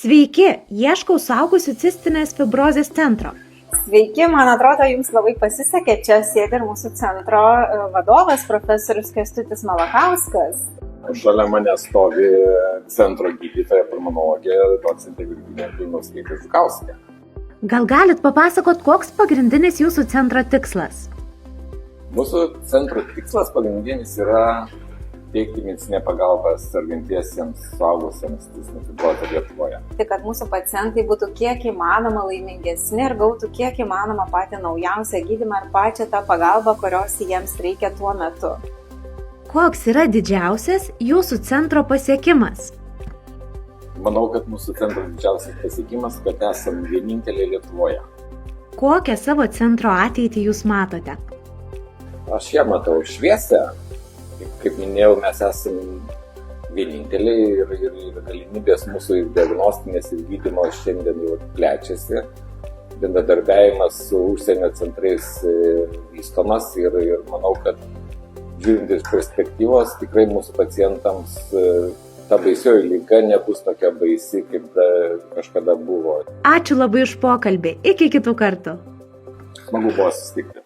Sveiki, ieškau suaugusių cistinės fibrozės centro. Sveiki, man atrodo, jums labai pasisekė. Čia sėdi ir mūsų centro vadovas, profesorius Kęstutis Malakauskas. Šalia mane stovi centro gydytoja pulmonologė, docentė Virginija Žukauskė. Gal galit papasakot, koks pagrindinis jūsų centro tikslas? Mūsų centro tikslas pagrindinis yra teikti medicininę pagalbą sergantiesiems suaugusiems cistinę fibrozę Lietuvoje. Tai kad mūsų pacientai būtų kiek įmanoma laimingesni ir gautų kiek įmanoma patį naujausią gydymą ir pačią tą pagalbą, kurios jiems reikia tuo metu. Koks yra didžiausias jūsų centro pasiekimas? Manau, kad mūsų centro didžiausias pasiekimas, kad esame vieninteliai Lietuvoje. Kokią savo centro ateitį jūs matote? Aš ją matau šviesę. Kaip minėjau, mes esame vieninteliai ir galimybės mūsų ir diagnostinės ir gydymo šiandien jau plečiasi. Bendradarbiavimas su užsienio centrais vystomas ir manau, kad žiūrint iš perspektyvos, tikrai mūsų pacientams ta baisioji liga nebus tokia baisi, kaip kažkada buvo. Ačiū labai už pokalbį. Iki kitų kartų. Smagu buvo susitikti.